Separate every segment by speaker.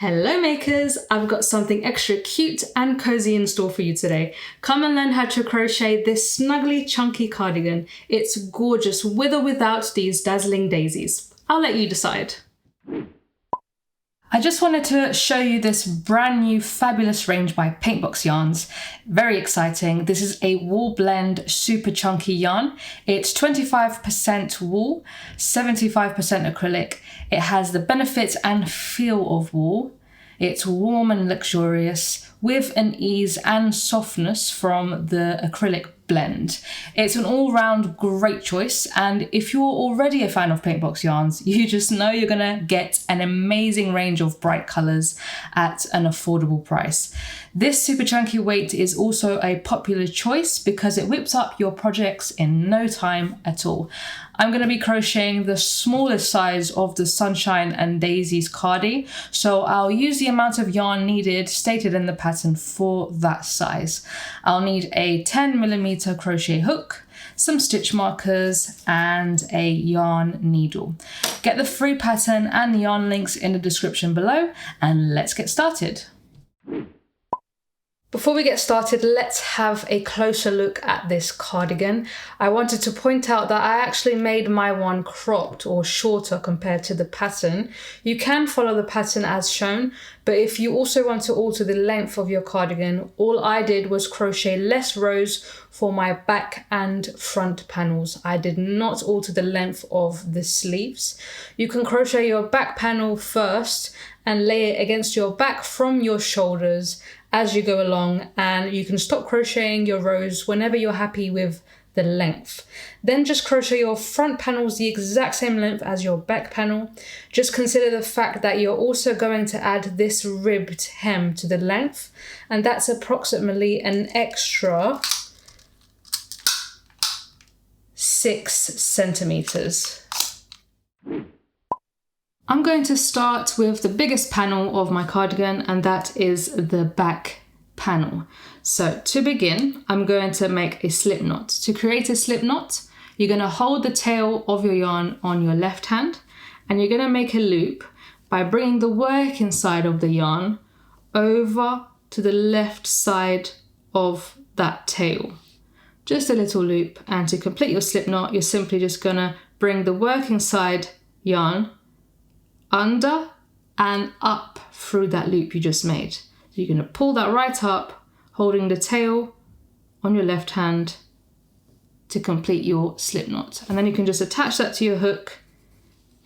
Speaker 1: Hello makers, I've got something extra cute and cozy in store for you today. Come and learn how to crochet this snuggly chunky cardigan. It's gorgeous with or without these dazzling daisies. I'll let you decide. I just wanted to show you this brand new fabulous range by Paintbox yarns. Very exciting. This is a wool blend super chunky yarn. It's 25% wool, 75% acrylic. It has the benefits and feel of wool. It's warm and luxurious with an ease and softness from the acrylic blend. It's an all-round great choice, and if you're already a fan of Paintbox yarns, you just know you're gonna get an amazing range of bright colors at an affordable price. This super chunky weight is also a popular choice because it whips up your projects in no time at all. I'm going to be crocheting the smallest size of the Sunshine and Daisies Cardigan, so I'll use the amount of yarn needed stated in the pattern for that size. I'll need a 10mm crochet hook, some stitch markers and a yarn needle. Get the free pattern and the yarn links in the description below, and let's get started. Before we get started, let's have a closer look at this cardigan. I wanted to point out that I actually made my one cropped or shorter compared to the pattern. You can follow the pattern as shown, but if you also want to alter the length of your cardigan, all I did was crochet less rows for my back and front panels. I did not alter the length of the sleeves. You can crochet your back panel first and lay it against your back from your shoulders as you go along, and you can stop crocheting your rows whenever you're happy with the length. Then just crochet your front panels the exact same length as your back panel. Just consider the fact that you're also going to add this ribbed hem to the length, and that's approximately an extra 6 centimeters. I'm going to start with the biggest panel of my cardigan, and that is the back panel. So to begin, I'm going to make a slip knot. To create a slip knot, you're going to hold the tail of your yarn on your left hand, and you're going to make a loop by bringing the working side of the yarn over to the left side of that tail. Just a little loop, and to complete your slip knot, you're simply just going to bring the working side yarn under and up through that loop you just made. So you're going to pull that right up, holding the tail on your left hand to complete your slip knot. And then you can just attach that to your hook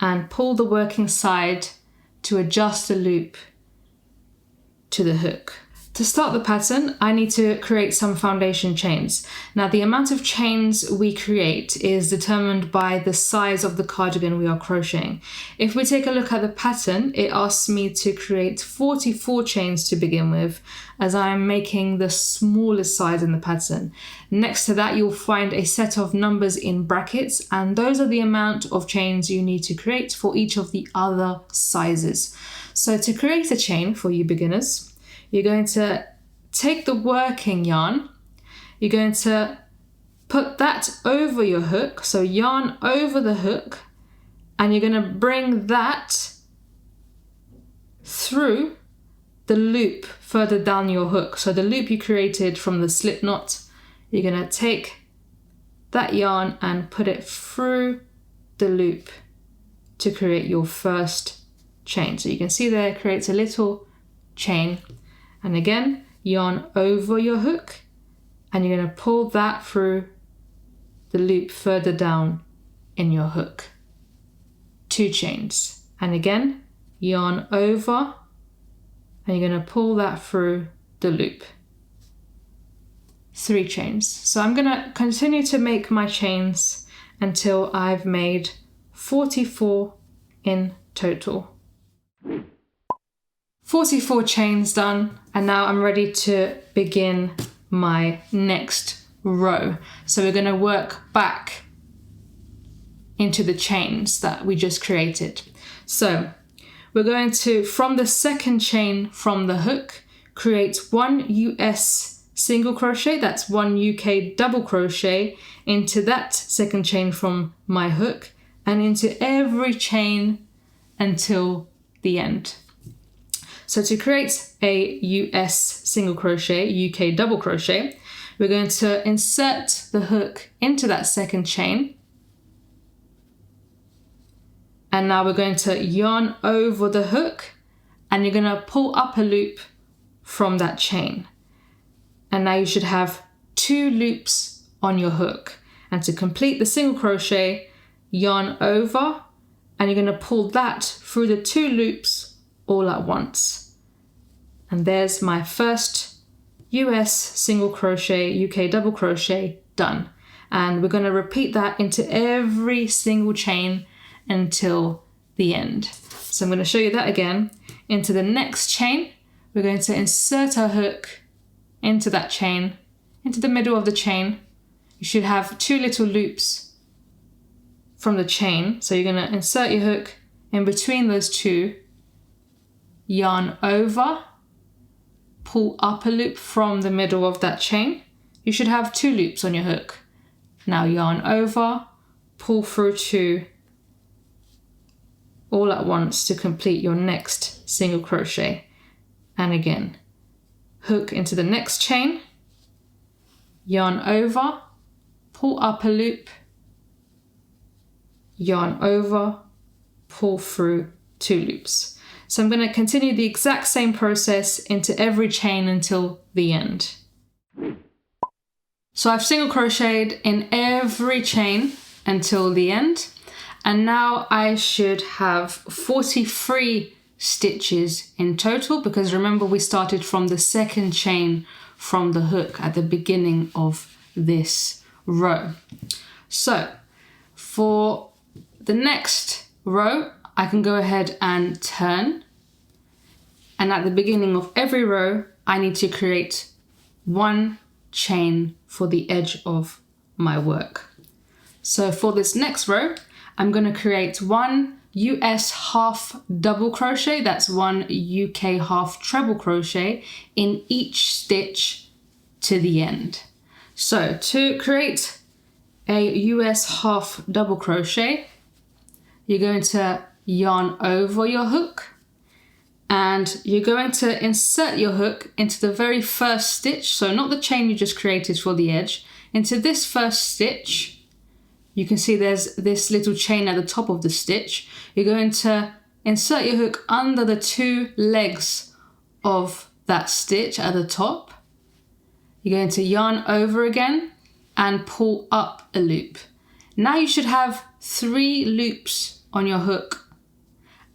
Speaker 1: and pull the working side to adjust the loop to the hook. To start the pattern, I need to create some foundation chains. Now, the amount of chains we create is determined by the size of the cardigan we are crocheting. If we take a look at the pattern, it asks me to create 44 chains to begin with, as I am making the smallest size in the pattern. Next to that, you'll find a set of numbers in brackets, and those are the amount of chains you need to create for each of the other sizes. So to create a chain for you beginners, you're going to take the working yarn, you're going to put that over your hook, so yarn over the hook, and you're going to bring that through the loop further down your hook. So the loop you created from the slip knot, you're going to take that yarn and put it through the loop to create your first chain. So you can see there it creates a little chain. And again, yarn over your hook, and you're going to pull that through the loop further down in your hook. 2 chains. And again, yarn over, and you're going to pull that through the loop. 3 chains. So I'm going to continue to make my chains until I've made 44 in total. 44 chains done, and now I'm ready to begin my next row. So we're going to work back into the chains that we just created. So we're going to, from the second chain from the hook, create 1 US single crochet, that's 1 UK double crochet into that second chain from my hook, and into every chain until the end. So to create a US single crochet, UK double crochet, we're going to insert the hook into that second chain. And now we're going to yarn over the hook and you're going to pull up a loop from that chain. And now you should have 2 loops on your hook. And to complete the single crochet, yarn over and you're going to pull that through the 2 loops all at once. And there's my first US single crochet, UK double crochet done. And we're going to repeat that into every single chain until the end. So I'm going to show you that again. Into the next chain, we're going to insert our hook into that chain, into the middle of the chain. You should have 2 little loops from the chain. So you're going to insert your hook in between those 2, yarn over, pull up a loop from the middle of that chain. You should have 2 loops on your hook. Now yarn over, pull through 2 all at once to complete your next single crochet. And again, hook into the next chain, yarn over, pull up a loop, yarn over, pull through 2 loops. So I'm going to continue the exact same process into every chain until the end. So I've single crocheted in every chain until the end. And now I should have 43 stitches in total, because remember we started from the second chain from the hook at the beginning of this row. So for the next row, I can go ahead and turn. And at the beginning of every row, I need to create 1 chain for the edge of my work. So for this next row, I'm going to create 1 US half double crochet, that's 1 UK half treble crochet in each stitch to the end. So to create a US half double crochet, you're going to yarn over your hook and you're going to insert your hook into the very first stitch, so not the chain you just created for the edge, into this first stitch. You can see there's this little chain at the top of the stitch. You're going to insert your hook under the 2 legs of that stitch at the top. You're going to yarn over again and pull up a loop. Now you should have 3 loops on your hook.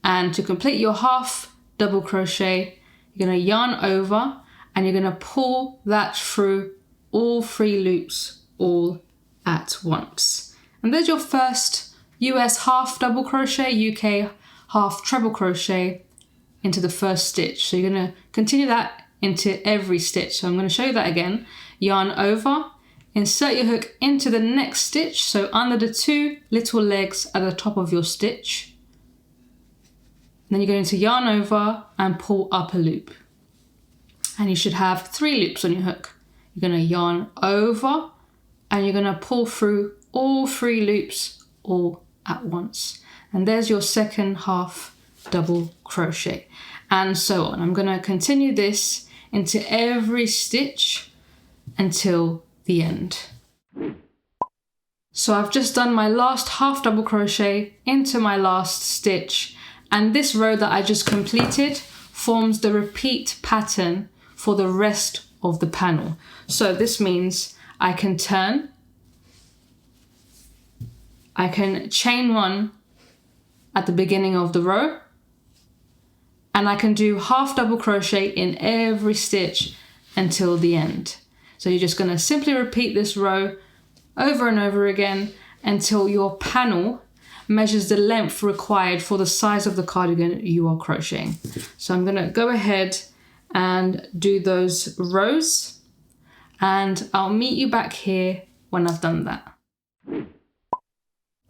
Speaker 1: And to complete your half double crochet, you're going to yarn over and you're going to pull that through all 3 loops all at once. And there's your first US half double crochet, UK half treble crochet into the first stitch. So you're going to continue that into every stitch. So I'm going to show you that again. Yarn over, insert your hook into the next stitch, so under the 2 little legs at the top of your stitch. Then you're going to yarn over and pull up a loop. And you should have 3 loops on your hook. You're going to yarn over and you're going to pull through all 3 loops all at once. And there's your second half double crochet, and so on. I'm going to continue this into every stitch until the end. So I've just done my last half double crochet into my last stitch, and this row that I just completed forms the repeat pattern for the rest of the panel. So this means I can turn, I can chain 1 at the beginning of the row, and I can do half double crochet in every stitch until the end. So you're just going to simply repeat this row over and over again until your panel measures the length required for the size of the cardigan you are crocheting. So I'm going to go ahead and do those rows, and I'll meet you back here when I've done that.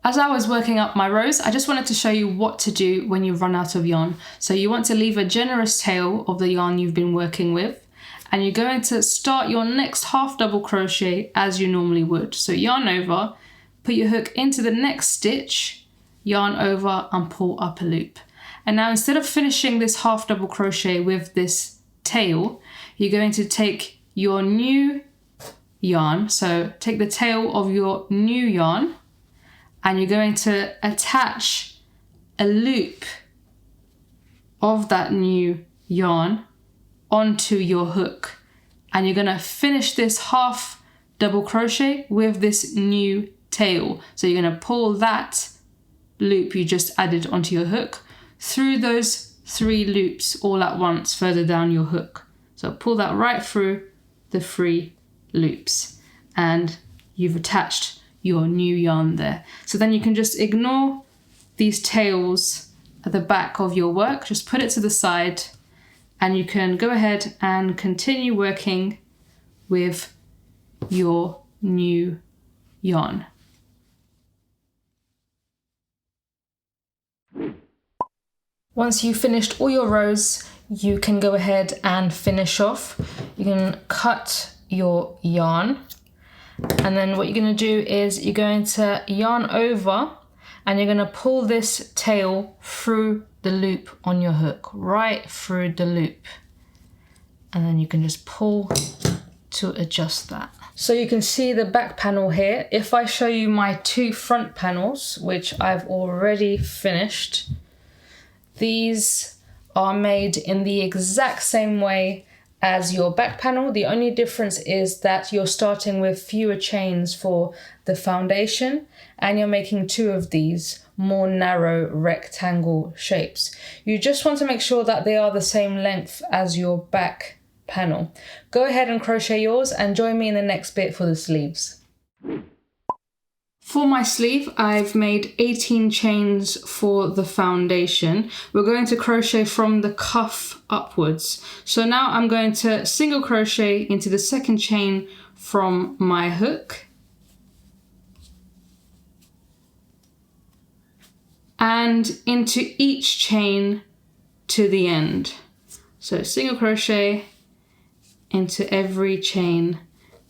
Speaker 1: As I was working up my rows, I just wanted to show you what to do when you run out of yarn. So you want to leave a generous tail of the yarn you've been working with, and you're going to start your next half double crochet as you normally would. So yarn over, put your hook into the next stitch, yarn over and pull up a loop. And now instead of finishing this half double crochet with this tail, you're going to take your new yarn, so take the tail of your new yarn, and you're going to attach a loop of that new yarn onto your hook, and you're going to finish this half double crochet with this new tail. So you're going to pull that loop you just added onto your hook through those 3 loops all at once further down your hook. So pull that right through the 3 loops, and you've attached your new yarn there. So then you can just ignore these tails at the back of your work, just put it to the side, and you can go ahead and continue working with your new yarn. Once you've finished all your rows, you can go ahead and finish off. You can cut your yarn, and then what you're going to do is you're going to yarn over, and you're going to pull this tail through the loop on your hook, right through the loop, and then you can just pull to adjust that. So you can see the back panel here. If I show you my 2 front panels, which I've already finished, these are made in the exact same way as your back panel. The only difference is that you're starting with fewer chains for the foundation, and you're making 2 of these more narrow rectangle shapes. You just want to make sure that they are the same length as your back panel. Go ahead and crochet yours and join me in the next bit for the sleeves. For my sleeve, I've made 18 chains for the foundation. We're going to crochet from the cuff upwards. So now I'm going to single crochet into the 2nd chain from my hook, and into each chain to the end. So single crochet into every chain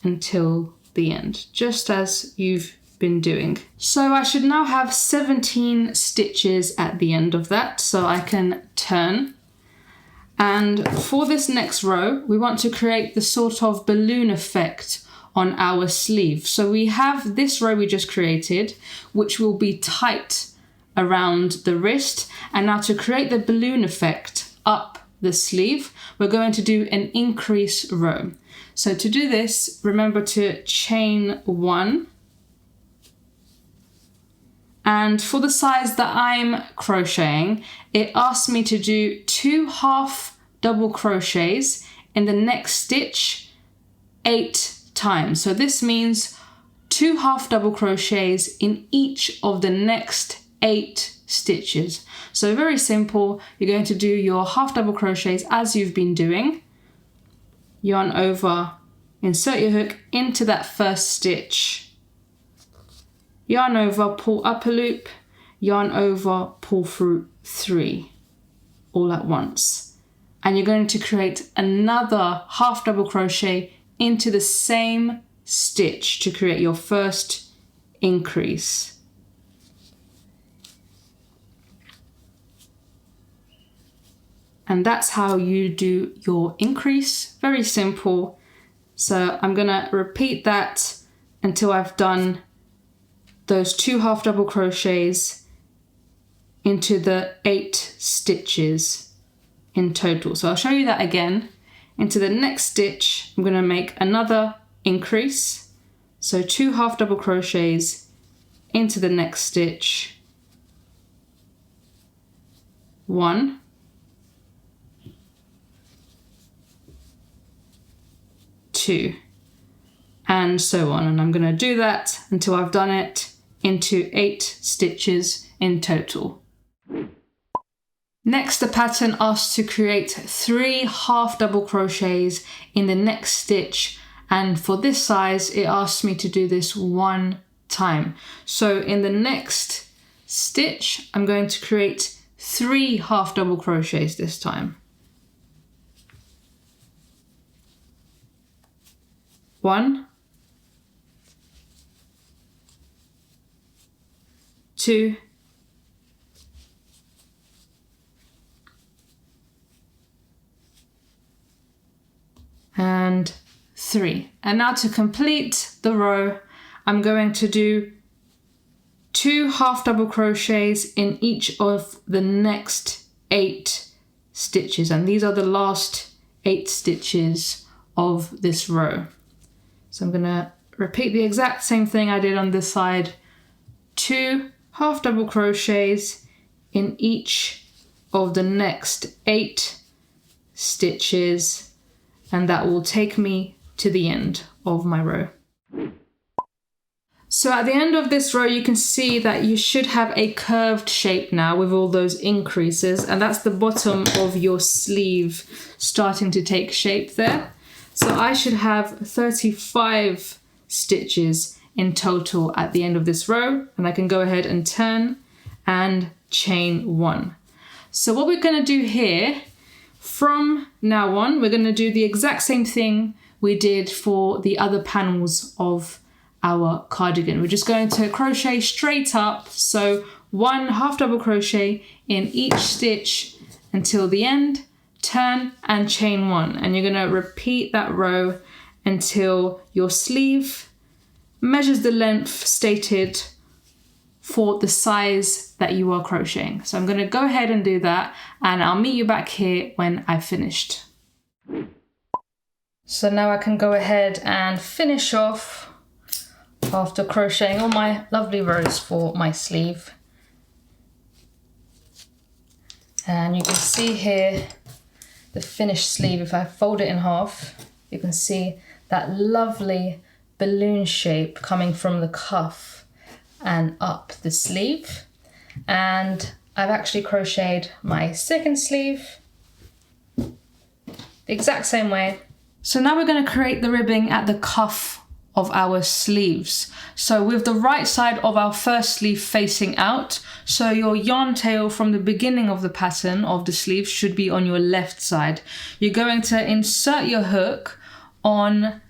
Speaker 1: until the end, just as you've been doing. So I should now have 17 stitches at the end of that, so I can turn. And for this next row, we want to create the sort of balloon effect on our sleeve. So we have this row we just created, which will be tight around the wrist. And now to create the balloon effect up the sleeve, we're going to do an increase row. So to do this, remember to chain 1. And for the size that I'm crocheting, it asks me to do 2 half double crochets in the next stitch 8 times. So this means 2 half double crochets in each of the next 8 stitches. So very simple. You're going to do your half double crochets as you've been doing. Yarn over, insert your hook into that first stitch. Yarn over, pull up a loop, yarn over, pull through 3 all at once. And you're going to create another half double crochet into the same stitch to create your first increase. And that's how you do your increase. Very simple. So I'm gonna repeat that until I've done those 2 half double crochets into the 8 stitches in total. So I'll show you that again. Into the next stitch, I'm going to make another increase. So 2 half double crochets into the next stitch. 1. 2. And so on. And I'm going to do that until I've done it into 8 stitches in total. Next, the pattern asks to create 3 half double crochets in the next stitch, and for this size it asks me to do this 1 time. So in the next stitch I'm going to create 3 half double crochets this time. 1, 2, and 3. And now to complete the row, I'm going to do 2 half double crochets in each of the next 8 stitches, and these are the last 8 stitches of this row. So I'm going to repeat the exact same thing I did on this side. 2 half double crochets in each of the next 8 stitches, and that will take me to the end of my row. So at the end of this row, you can see that you should have a curved shape now with all those increases, and that's the bottom of your sleeve starting to take shape there. So I should have 35 stitches in total at the end of this row, and I can go ahead and turn and chain 1. So what we're going to do here, from now on, we're going to do the exact same thing we did for the other panels of our cardigan. We're just going to crochet straight up, so 1 half double crochet in each stitch until the end, turn and chain 1, and you're going to repeat that row until your sleeve measures the length stated for the size that you are crocheting. So I'm going to go ahead and do that, and I'll meet you back here when I've finished. So now I can go ahead and finish off after crocheting all my lovely rows for my sleeve. And you can see here the finished sleeve. If I fold it in half, you can see that lovely balloon shape coming from the cuff and up the sleeve. And I've actually crocheted my second sleeve the exact same way. So now we're going to create the ribbing at the cuff of our sleeves. So with the right side of our first sleeve facing out, so your yarn tail from the beginning of the pattern of the sleeve should be on your left side. You're going to insert your hook on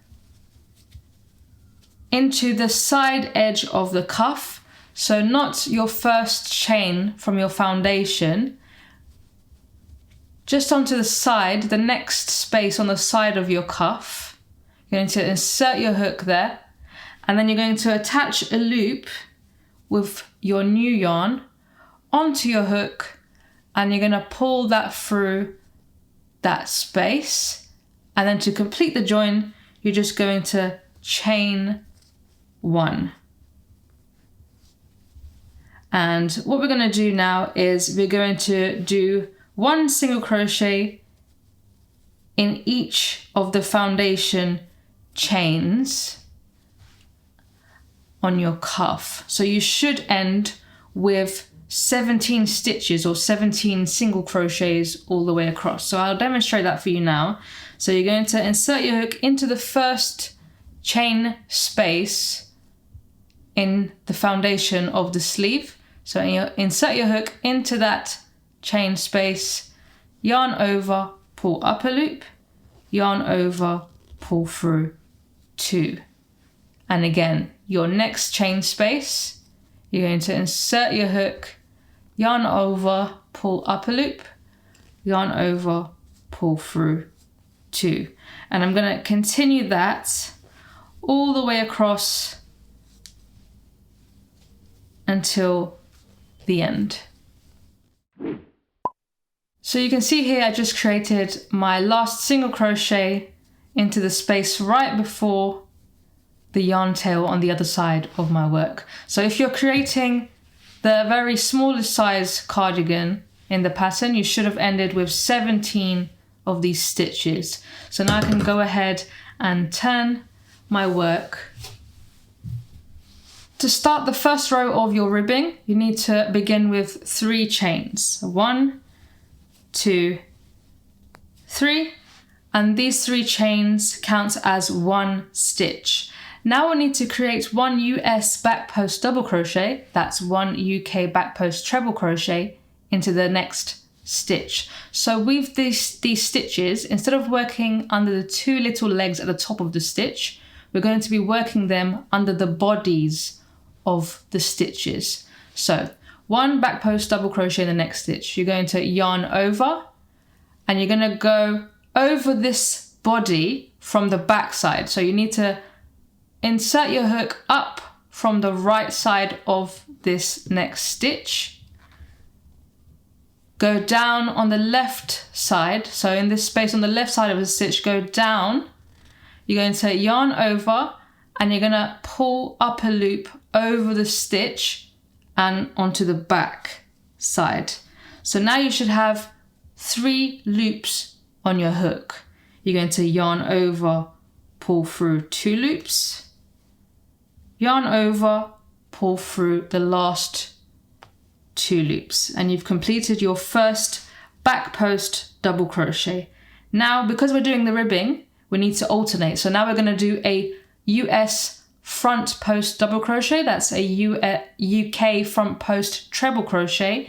Speaker 1: into the side edge of the cuff, so not your first chain from your foundation, just onto the side, the next space on the side of your cuff. You're going to insert your hook there, and then you're going to attach a loop with your new yarn onto your hook, and you're going to pull that through that space. And then to complete the join, you're just going to chain 1. And what we're going to do now is we're going to do 1 single crochet in each of the foundation chains on your cuff. So you should end with 17 stitches or 17 single crochets all the way across. So I'll demonstrate that for you now. So you're going to insert your hook into the first chain space in the foundation of the sleeve. So you insert your hook into that chain space, yarn over, pull up a loop, yarn over, pull through 2. And again, your next chain space, you're going to insert your hook, yarn over, pull up a loop, yarn over, pull through 2. And I'm going to continue that all the way across until the end. So you can see here I just created my last single crochet into the space right before the yarn tail on the other side of my work. So if you're creating the very smallest size cardigan in the pattern, you should have ended with 17 of these stitches. So now I can go ahead and turn my work. To start the first row of your ribbing, you need to begin with 3 chains. 1, 2, 3, and these 3 chains count as 1 stitch. Now we need to create 1 US back post double crochet, that's 1 UK back post treble crochet into the next stitch. So with these stitches, instead of working under the 2 little legs at the top of the stitch, we're going to be working them under the bodies of the stitches. So 1 back post double crochet in the next stitch. You're going to yarn over, and you're going to go over this body from the back side. So you need to insert your hook up from the right side of this next stitch. Go down on the left side. So in this space on the left side of the stitch, go down. You're going to yarn over and you're going to pull up a loop over the stitch and onto the back side. So now you should have 3 loops on your hook. You're going to yarn over, pull through 2 loops, yarn over, pull through the last 2 loops, and you've completed your first back post double crochet. Now, because we're doing the ribbing, we need to alternate. So now we're going to do a US front post double crochet. That's a UK front post treble crochet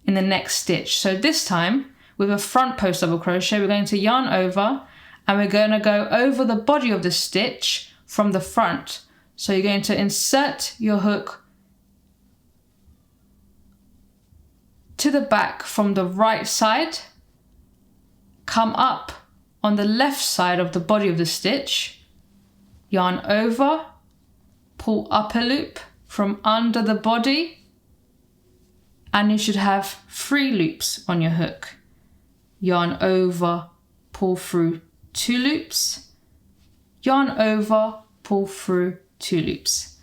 Speaker 1: in the next stitch. So this time with a front post double crochet, we're going to yarn over and we're going to go over the body of the stitch from the front. So you're going to insert your hook to the back from the right side, come up on the left side of the body of the stitch, yarn over, pull up a loop from under the body, and you should have 3 loops on your hook. Yarn over, pull through 2 loops, yarn over, pull through 2 loops,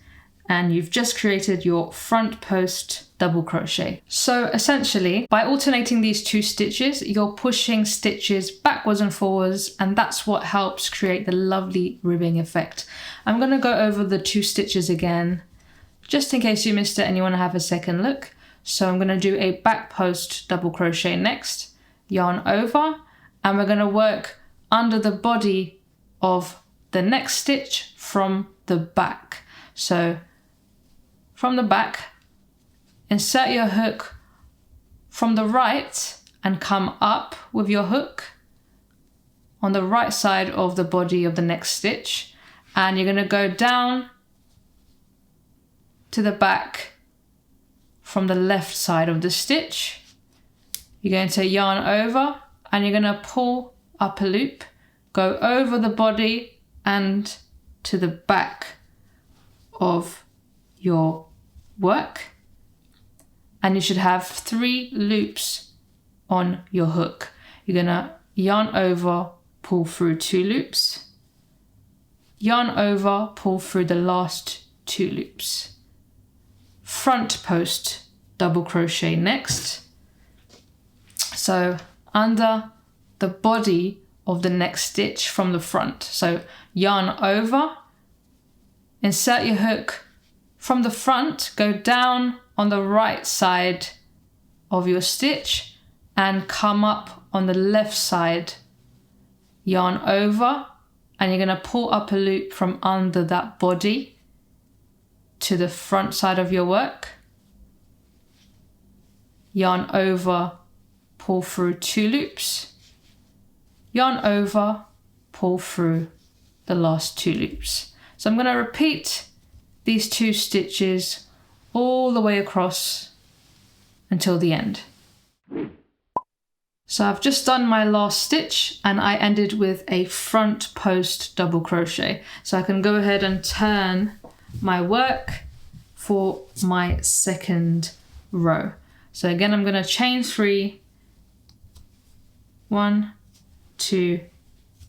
Speaker 1: and you've just created your front post double crochet. So essentially, by alternating these 2 stitches, you're pushing stitches backwards and forwards, and that's what helps create the lovely ribbing effect. I'm going to go over the 2 stitches again, just in case you missed it and you want to have a second look. So I'm going to do a back post double crochet next, yarn over, and we're going to work under the body of the next stitch from the back. So from the back, insert your hook from the right and come up with your hook on the right side of the body of the next stitch, and you're going to go down to the back from the left side of the stitch. You're going to yarn over and you're going to pull up a loop, go over the body and to the back of your work, and you should have 3 loops on your hook. You're going to yarn over, pull through 2 loops, yarn over, pull through the last 2 loops. Front post double crochet next. So under the body of the next stitch from the front. So yarn over, insert your hook from the front, go down on the right side of your stitch and come up on the left side, yarn over, and you're going to pull up a loop from under that body to the front side of your work, yarn over, pull through 2 loops, yarn over, pull through the last 2 loops. So I'm going to repeat these 2 stitches all the way across until the end. So I've just done my last stitch and I ended with a front post double crochet. So I can go ahead and turn my work for my second row. So again, I'm going to chain 3, 1, 2,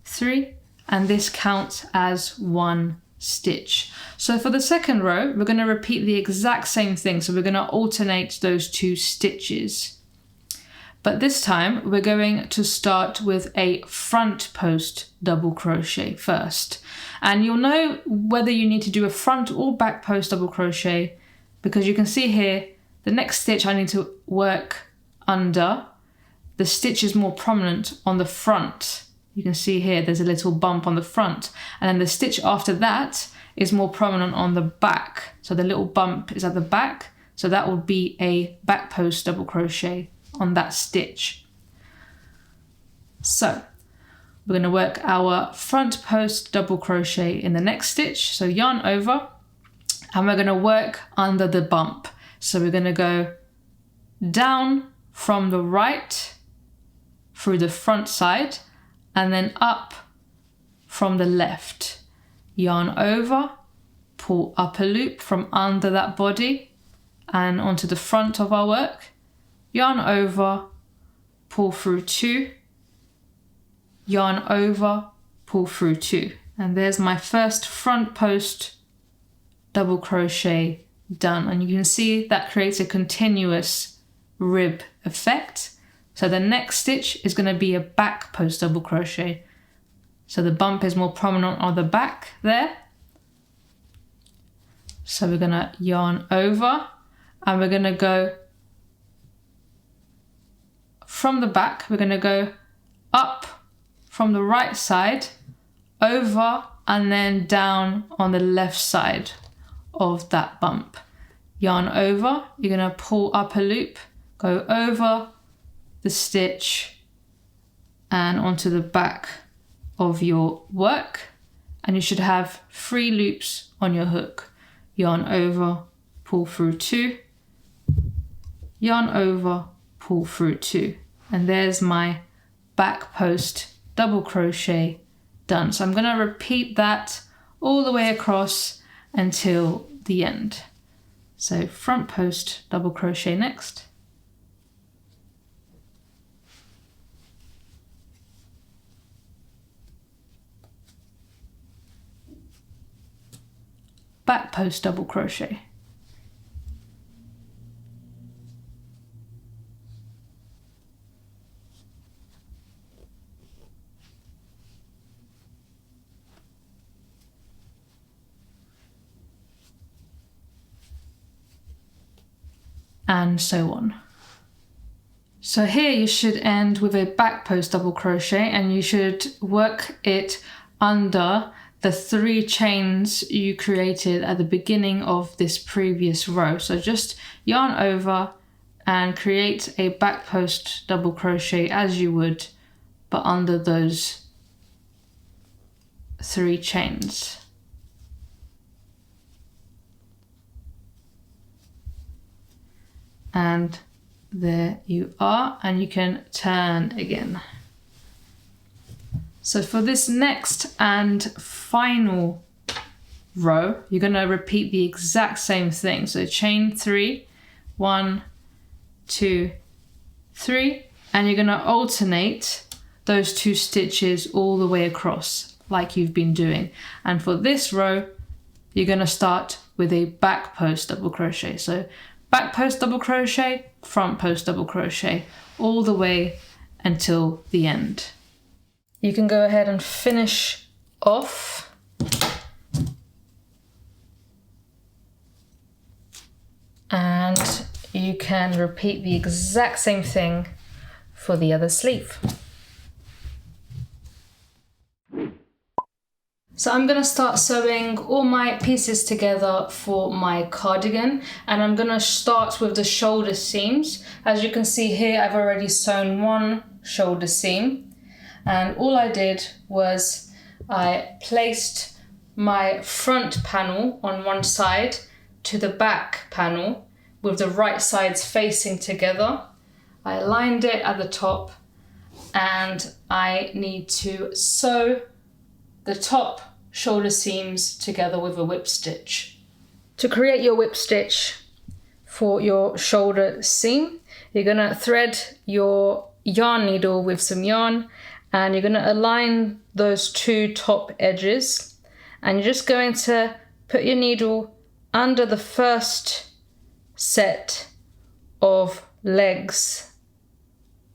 Speaker 1: 3, and this counts as 1 stitch. So for the second row, we're going to repeat the exact same thing. So we're going to alternate those 2 stitches. But this time we're going to start with a front post double crochet first. And you'll know whether you need to do a front or back post double crochet, because you can see here, the next stitch I need to work under. The stitch is more prominent on the front. You can see here, there's a little bump on the front. And then the stitch after that is more prominent on the back. So the little bump is at the back. So that will be a back post double crochet on that stitch. So we're going to work our front post double crochet in the next stitch. So yarn over, and we're going to work under the bump. So we're going to go down from the right through the front side and then up from the left. Yarn over, pull up a loop from under that body and onto the front of our work. Yarn over, pull through 2, yarn over, pull through 2. And there's my first front post double crochet done. And you can see that creates a continuous rib effect. So the next stitch is going to be a back post double crochet. So the bump is more prominent on the back there. So we're going to yarn over and we're going to go from the back. We're going to go up from the right side, over and then down on the left side of that bump. Yarn over, you're going to pull up a loop, go over the stitch and onto the back of your work, and you should have 3 loops on your hook. Yarn over, pull through 2, yarn over, pull through 2, and there's my back post double crochet done. So I'm going to repeat that all the way across until the end. So front post double crochet next. Back post double crochet. And so on. So here you should end with a back post double crochet, and you should work it under the 3 chains you created at the beginning of this previous row. So just yarn over and create a back post double crochet as you would, but under those 3 chains. And there you are, and you can turn again. So for this next and final row, you're going to repeat the exact same thing. So chain 3, 1, 2, 3, and you're going to alternate those 2 stitches all the way across like you've been doing. And for this row, you're going to start with a back post double crochet. So back post double crochet, front post double crochet, all the way until the end. You can go ahead and finish off. And you can repeat the exact same thing for the other sleeve. So I'm going to start sewing all my pieces together for my cardigan, and I'm going to start with the shoulder seams. As you can see here, I've already sewn 1 shoulder seam, and all I did was I placed my front panel on one side to the back panel with the right sides facing together. I aligned it at the top, and I need to sew the top shoulder seams together with a whip stitch. To create your whip stitch for your shoulder seam, you're going to thread your yarn needle with some yarn, and you're going to align those 2 top edges, and you're just going to put your needle under the first set of legs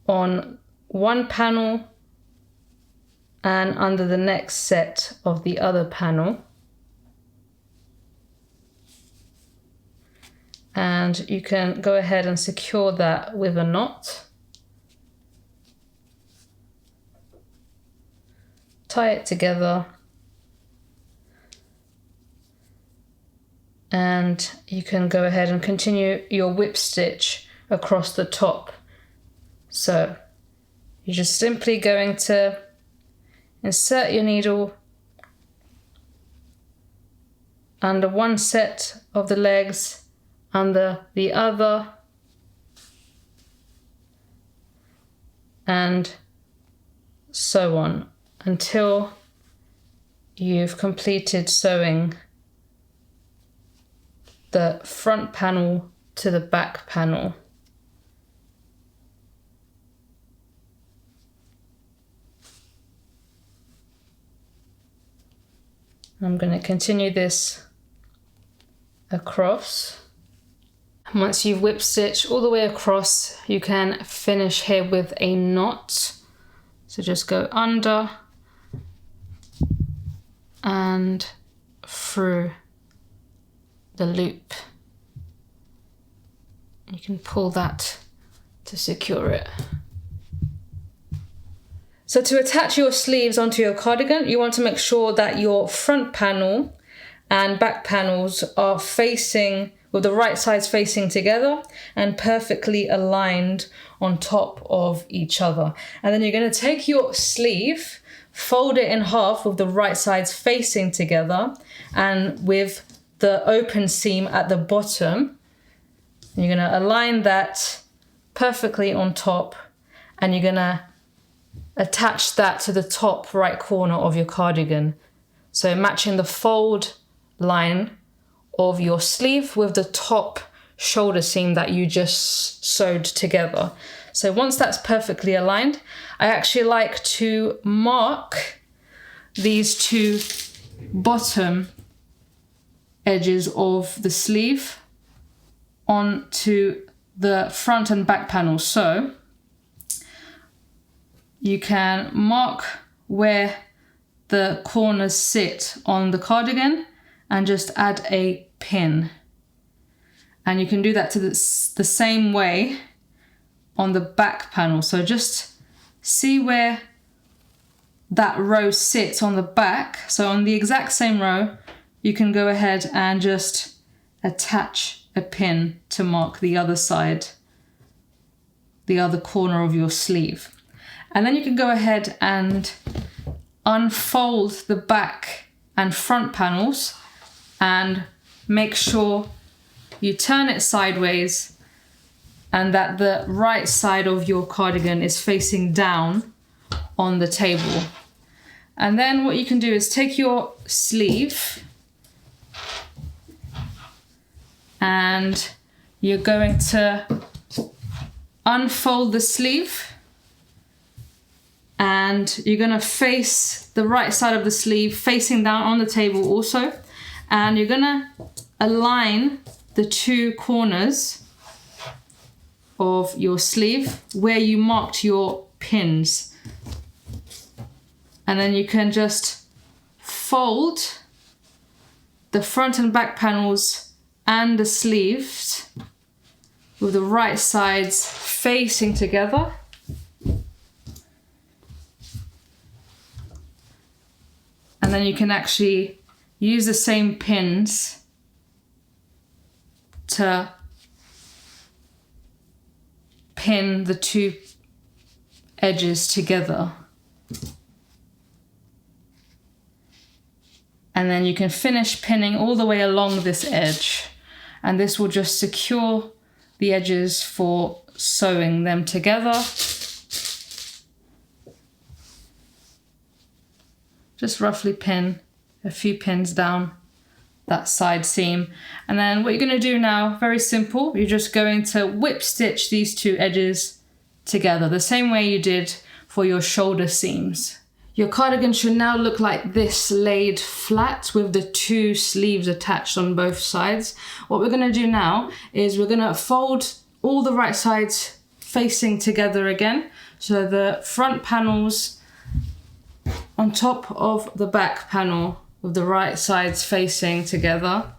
Speaker 1: on one panel and under the next set of the other panel. And you can go ahead and secure that with a knot. Tie it together. And you can go ahead and continue your whip stitch across the top. So you're just simply going to insert your needle under one set of the legs, under the other, and so on until you've completed sewing the front panel to the back panel. I'm going to continue this across. And once you've whip stitched all the way across, you can finish here with a knot. So just go under and through the loop. You can pull that to secure it. So to attach your sleeves onto your cardigan, you want to make sure that your front panel and back panels are facing, with the right sides facing together and perfectly aligned on top of each other. And then you're going to take your sleeve, fold it in half with the right sides facing together and with the open seam at the bottom. You're going to align that perfectly on top, and you're going to attach that to the top right corner of your cardigan. So matching the fold line of your sleeve with the top shoulder seam that you just sewed together. So once that's perfectly aligned, I actually like to mark these two bottom edges of the sleeve onto the front and back panels. So you can mark where the corners sit on the cardigan and just add a pin. And you can do that to the same way on the back panel. So just see where that row sits on the back. So on the exact same row, you can go ahead and just attach a pin to mark the other side, the other corner of your sleeve. And then you can go ahead and unfold the back and front panels and make sure you turn it sideways and that the right side of your cardigan is facing down on the table. And then what you can do is take your sleeve and you're going to unfold the sleeve, and you're going to face the right side of the sleeve facing down on the table also, and you're going to align the two corners of your sleeve where you marked your pins. And then you can just fold the front and back panels and the sleeves with the right sides facing together. And then you can actually use the same pins to pin the two edges together. And then you can finish pinning all the way along this edge. And this will just secure the edges for sewing them together. Just roughly pin a few pins down that side seam. And then what you're going to do now, very simple, you're just going to whip stitch these two edges together the same way you did for your shoulder seams. Your cardigan should now look like this, laid flat with the two sleeves attached on both sides. What we're going to do now is we're going to fold all the right sides facing together again. So the front panels on top of the back panel with the right sides facing together.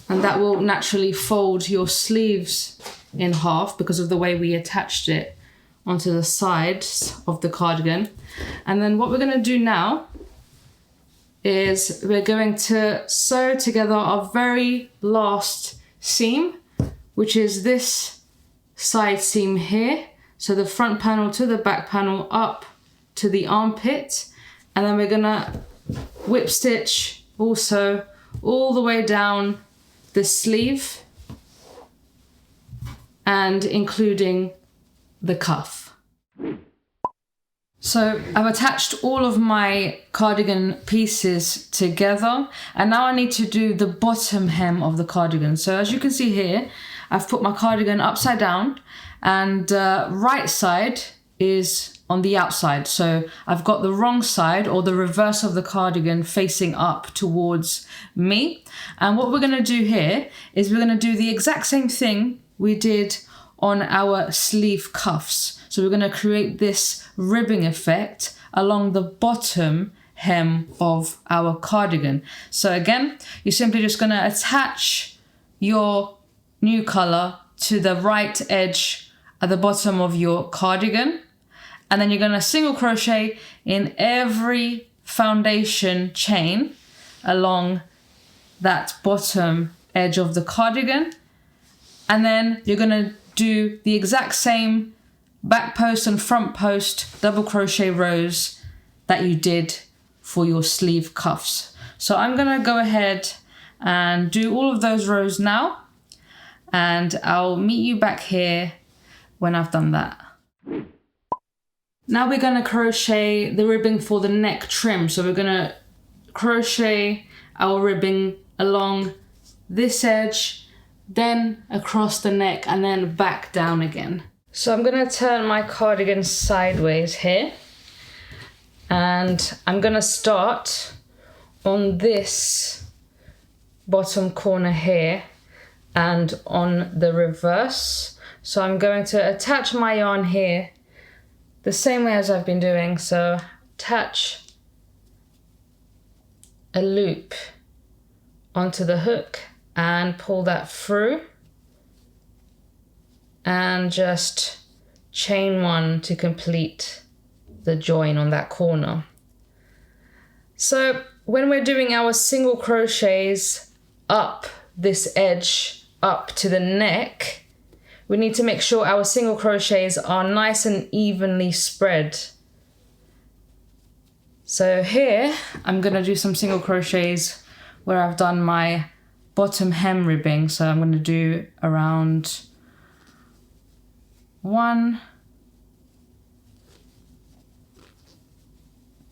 Speaker 1: And that will naturally fold your sleeves in half because of the way we attached it onto the sides of the cardigan. And then what we're going to do now is we're going to sew together our very last seam, which is this side seam here. So the front panel to the back panel up to the armpit. And then we're going to whip stitch also all the way down the sleeve and including the cuff. So I've attached all of my cardigan pieces together, and now I need to do the bottom hem of the cardigan. So as you can see here, I've put my cardigan upside down, and right side is on the outside. So I've got the wrong side, or the reverse of the cardigan, facing up towards me. And what we're going to do here is we're going to do the exact same thing we did on our sleeve cuffs. So we're going to create this ribbing effect along the bottom hem of our cardigan. So again, you're simply just going to attach your new color to the right edge at the bottom of your cardigan. And then you're going to single crochet in every foundation chain along that bottom edge of the cardigan. And then you're going to do the exact same back post and front post double crochet rows that you did for your sleeve cuffs. So I'm going to go ahead and do all of those rows now, and I'll meet you back here when I've done that. Now we're going to crochet the ribbing for the neck trim. So we're going to crochet our ribbing along this edge, then across the neck, and then back down again. So I'm going to turn my cardigan sideways here, and I'm going to start on this bottom corner here and on the reverse. So I'm going to attach my yarn here the same way as I've been doing. So attach a loop onto the hook and pull that through, and just chain one to complete the join on that corner. So when we're doing our single crochets up this edge up to the neck, we need to make sure our single crochets are nice and evenly spread. So here I'm going to do some single crochets where I've done my bottom hem ribbing. So I'm going to do around 1,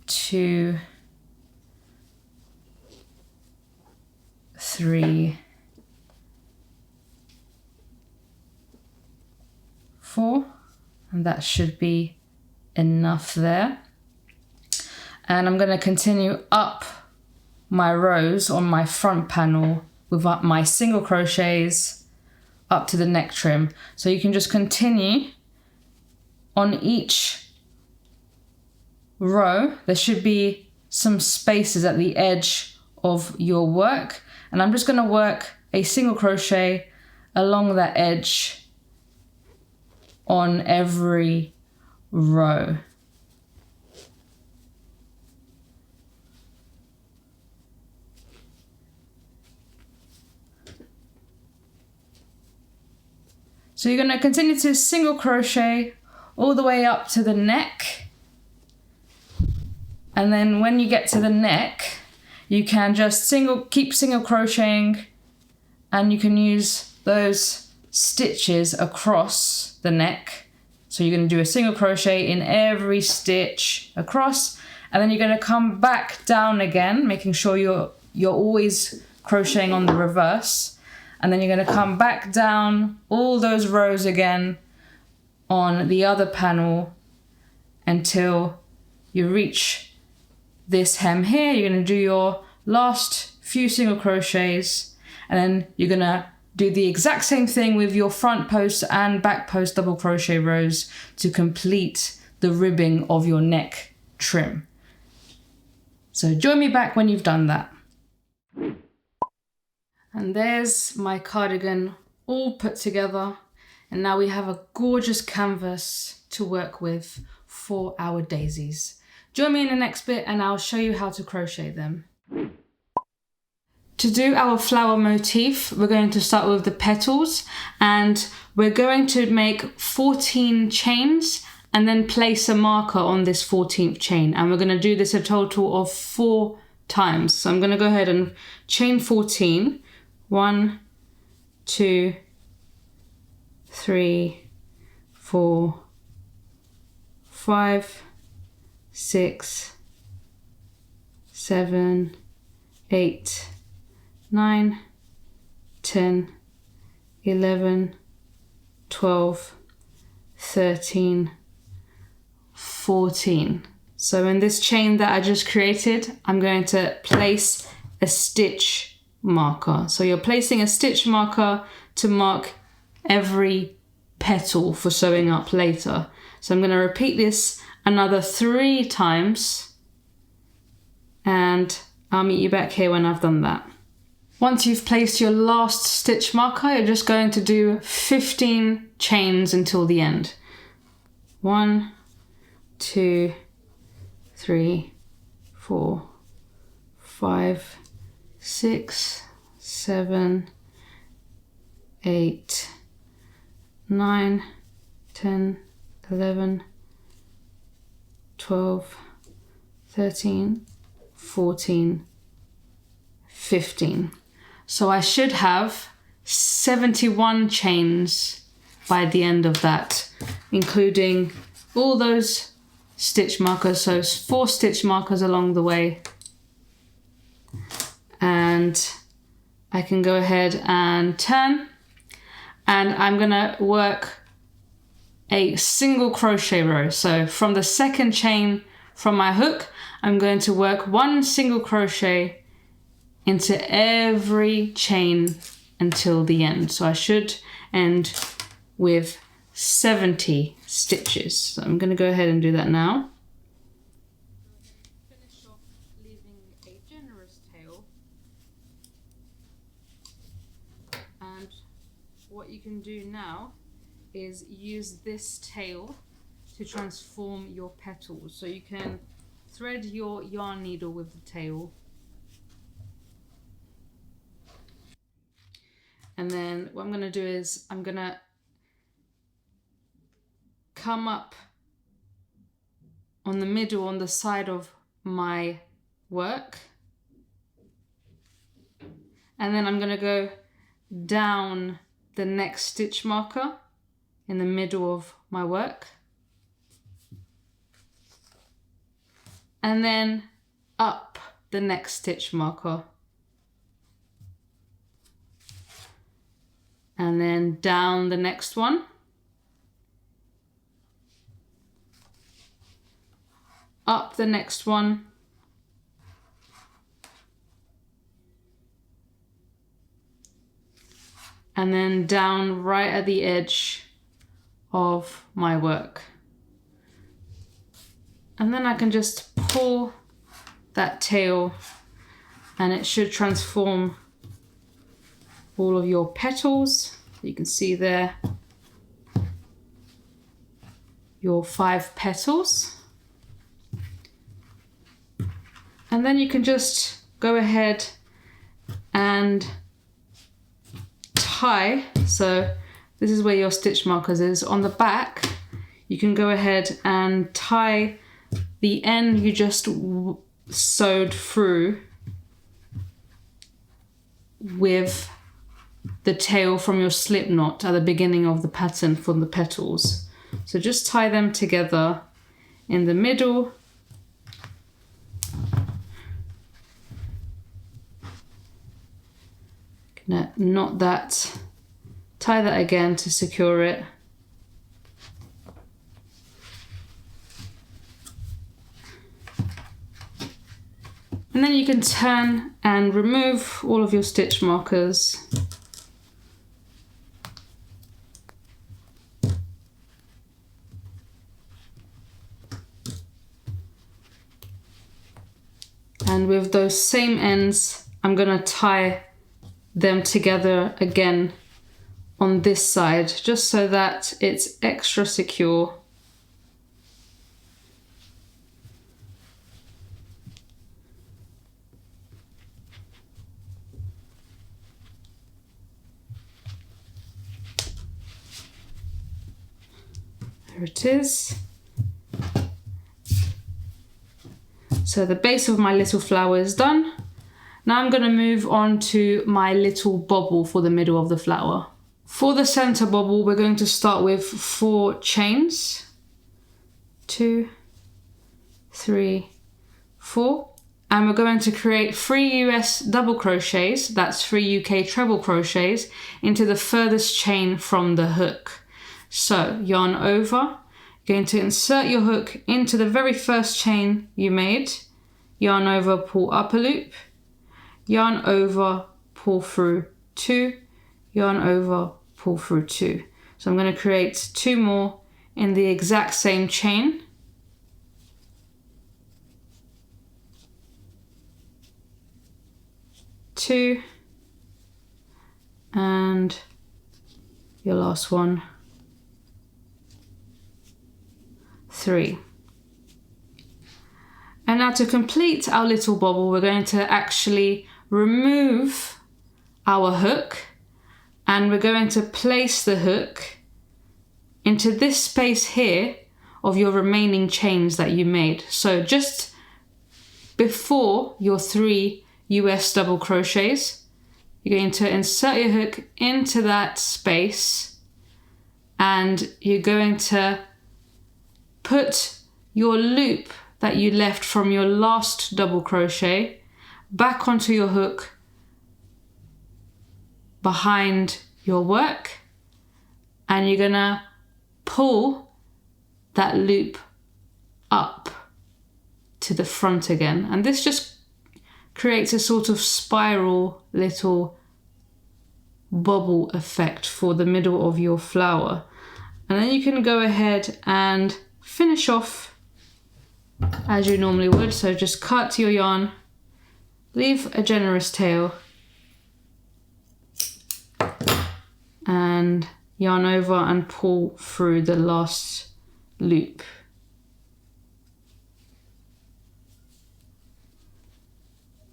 Speaker 1: 2, 3, 4, and that should be enough there. And I'm going to continue up my rows on my front panel with my single crochets up to the neck trim. So you can just continue on each row. There should be some spaces at the edge of your work, and I'm just going to work a single crochet along that edge on every row. So you're going to continue to single crochet all the way up to the neck. And then when you get to the neck, you can just keep single crocheting, and you can use those stitches across the neck. So you're going to do a single crochet in every stitch across, and then you're going to come back down again, making sure you're always crocheting on the reverse. And then you're going to come back down all those rows again on the other panel until you reach this hem here. You're going to do your last few single crochets, and then you're going to do the exact same thing with your front post and back post double crochet rows to complete the ribbing of your neck trim. So join me back when you've done that. And there's my cardigan all put together, and now we have a gorgeous canvas to work with for our daisies. Join me in the next bit and I'll show you how to crochet them. To do our flower motif, we're going to start with the petals, and we're going to make 14 chains and then place a marker on this 14th chain, and we're going to do this a total of 4 times. So I'm going to go ahead and chain 14. 1, 2, 3, 4, 5, 6, 7, 8, 9, 10, 11, 12, 13, 14. So in this chain that I just created, I'm going to place a stitch marker. So you're placing a stitch marker to mark every petal for sewing up later. So I'm going to repeat this another 3 times, and I'll meet you back here when I've done that. Once you've placed your last stitch marker, you're just going to do 15 chains until the end. 1, 2, 3, 4, 5, 6, 7, 8, 9, 10, 11, 12, 13, 14, 15. So I should have 71 chains by the end of that, including all those stitch markers. So 4 stitch markers along the way. And I can go ahead and turn, and I'm gonna work a single crochet row. So from the second chain from my hook, I'm going to work 1 single crochet into every chain until the end. So I should end with 70 stitches. So I'm going to go ahead and do that now. Finish off leaving a generous tail. And what you can do now is use this tail to transform your petals. So you can thread your yarn needle with the tail. And then what I'm going to do is I'm going to come up on the middle, on the side of my work. And then I'm going to go down the next stitch marker in the middle of my work. And then up the next stitch marker. And then down the next one. Up the next one. And then down right at the edge of my work. And then I can just pull that tail, and it should transform all of your petals. You can see there your 5 petals. And then you can just go ahead and tie. So this is where your stitch markers is. On the back, you can go ahead and tie the end you just sewed through with the tail from your slip knot at the beginning of the pattern for the petals. So just tie them together in the middle. Gonna knot that, tie that again to secure it. And then you can turn and remove all of your stitch markers. And with those same ends, I'm gonna tie them together again on this side, just so that it's extra secure. There it is. So the base of my little flower is done. Now I'm going to move on to my little bobble for the middle of the flower. For the center bobble, we're going to start with 4 chains. 2, 3, 4. And we're going to create 3 US double crochets, that's 3 UK treble crochets, into the furthest chain from the hook. So yarn over, going to insert your hook into the very first chain you made, yarn over, pull up a loop, yarn over, pull through 2, yarn over, pull through 2. So I'm going to create 2 more in the exact same chain. Two, and your last one, 3. And now to complete our little bobble, we're going to actually remove our hook, and we're going to place the hook into this space here of your remaining chains that you made. So just before your 3 US double crochets, you're going to insert your hook into that space, and you're going to put your loop that you left from your last double crochet back onto your hook behind your work, and you're gonna pull that loop up to the front again. And this just creates a sort of spiral little bubble effect for the middle of your flower. And then you can go ahead and finish off as you normally would. So just cut your yarn, leave a generous tail, and yarn over and pull through the last loop.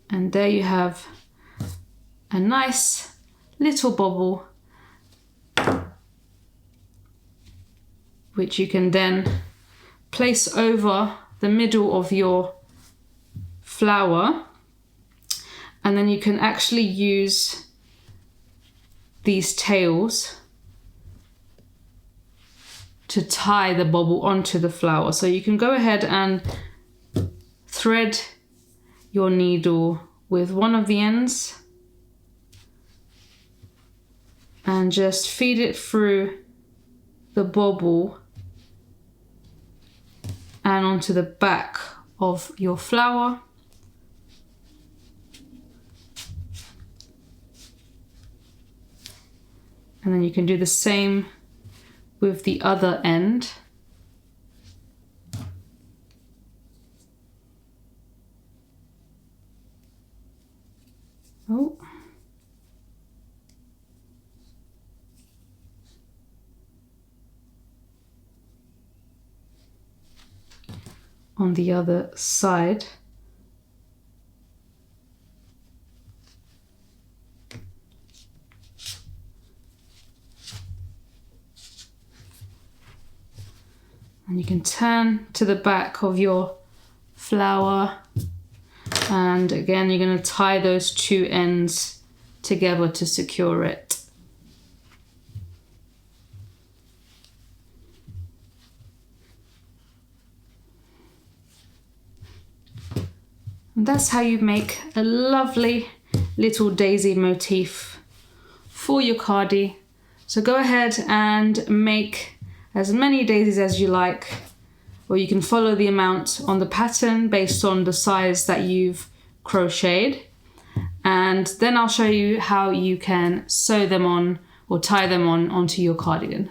Speaker 1: And there you have a nice little bobble, which you can then place over the middle of your flower. And then you can actually use these tails to tie the bobble onto the flower. So you can go ahead and thread your needle with one of the ends and just feed it through the bobble and onto the back of your flower. And then you can do the same with the other end. Oh. On the other side. And you can turn to the back of your flower, and again you're going to tie those 2 ends together to secure it. And that's how you make a lovely little daisy motif for your cardi. So go ahead and make as many daisies as you like, or you can follow the amount on the pattern based on the size that you've crocheted. And then I'll show you how you can sew them on or tie them on onto your cardigan.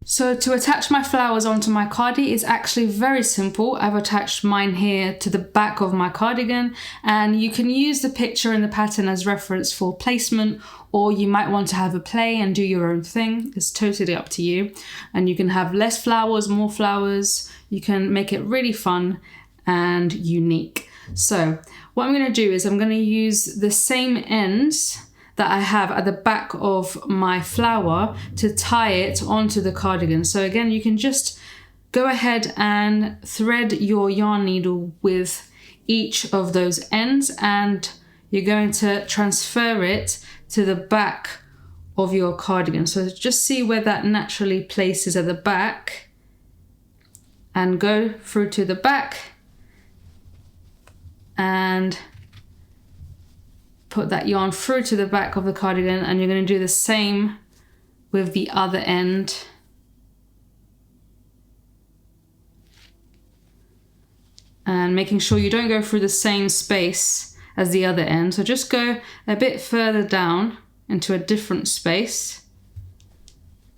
Speaker 1: So to attach my flowers onto my cardi is actually very simple. I've attached mine here to the back of my cardigan, and you can use the picture and the pattern as reference for placement, or you might want to have a play and do your own thing. It's totally up to you. And you can have less flowers, more flowers. You can make it really fun and unique. So what I'm going to do is I'm going to use the same ends that I have at the back of my flower to tie it onto the cardigan. So again, you can just go ahead and thread your yarn needle with each of those ends, and you're going to transfer it to the back of your cardigan. So just see where that naturally places at the back, and go through to the back and put that yarn through to the back of the cardigan, and you're going to do the same with the other end. And making sure you don't go through the same space as the other end. So just go a bit further down into a different space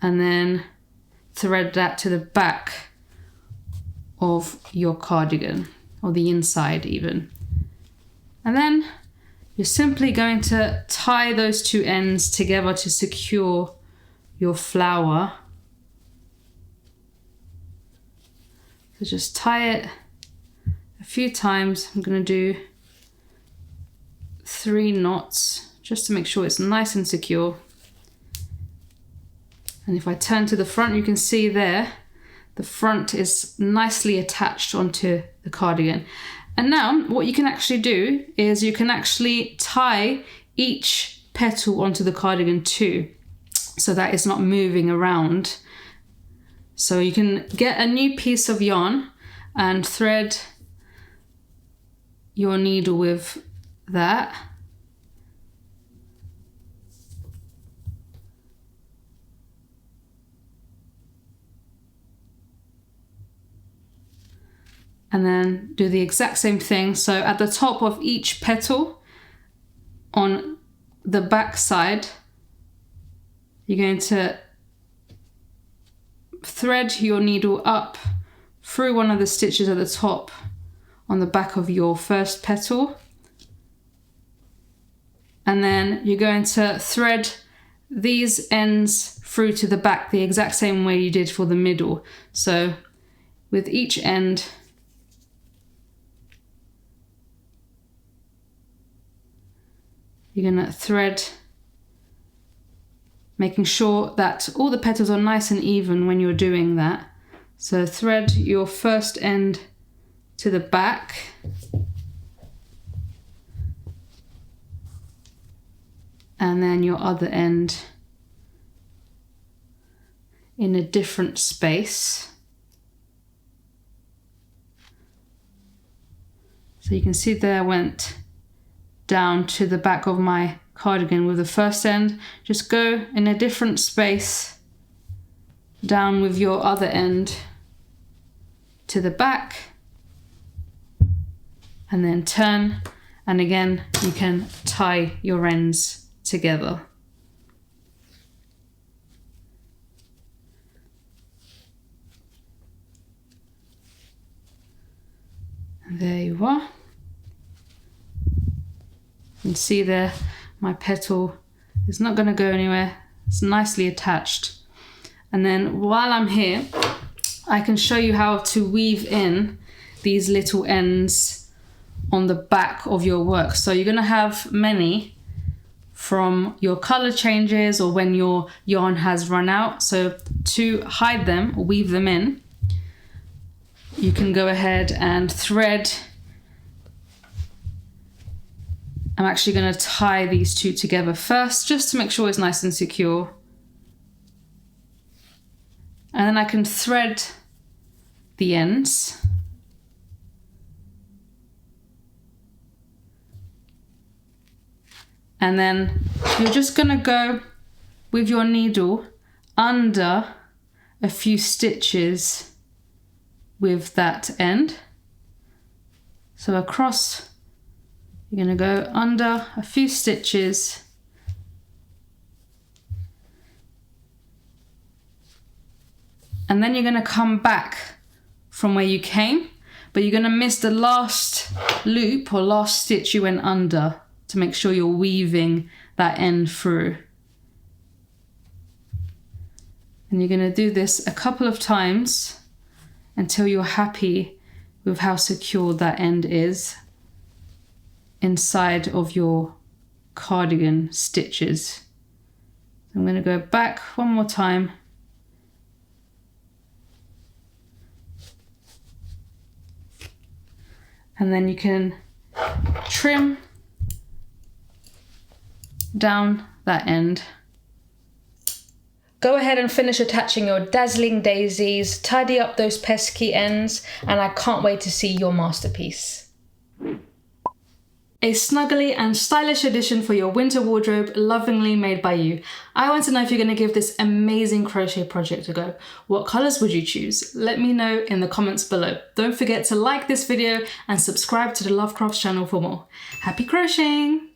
Speaker 1: and then thread that to the back of your cardigan, or the inside even. And then you're simply going to tie those two ends together to secure your flower. So just tie it a few times. I'm going to do 3 knots just to make sure it's nice and secure. And if I turn to the front, you can see there, the front is nicely attached onto the cardigan. And now what you can actually do is you can actually tie each petal onto the cardigan too, so that it's not moving around. So you can get a new piece of yarn and thread your needle with that. And then do the exact same thing. So at the top of each petal on the back side, you're going to thread your needle up through one of the stitches at the top on the back of your first petal. And then you're going to thread these ends through to the back the exact same way you did for the middle. So with each end, you're going to thread, making sure that all the petals are nice and even when you're doing that. So thread your first end to the back, and then your other end in a different space. So you can see there I went down to the back of my cardigan with the first end. Just go in a different space down with your other end to the back, and then turn, and again you can tie your ends together. And there you are. You can see there my petal is not going to go anywhere. It's nicely attached. And then while I'm here, I can show you how to weave in these little ends on the back of your work. So you're going to have many from your color changes or when your yarn has run out. So to hide them or weave them in, you can go ahead and thread. I'm actually going to tie these two together first just to make sure it's nice and secure. And then I can thread the ends. And then you're just going to go with your needle under a few stitches with that end. So across, you're going to go under a few stitches, and then you're going to come back from where you came, but you're going to miss the last loop or last stitch you went under to make sure you're weaving that end through. And you're going to do this a couple of times until you're happy with how secure that end is inside of your cardigan stitches. I'm going to go back one more time. And then you can trim down that end. Go ahead and finish attaching your dazzling daisies, tidy up those pesky ends, and I can't wait to see your masterpiece. A snuggly and stylish addition for your winter wardrobe, lovingly made by you. I want to know if you're going to give this amazing crochet project a go. What colours would you choose? Let me know in the comments below. Don't forget to like this video and subscribe to the Lovecrafts channel for more. Happy crocheting!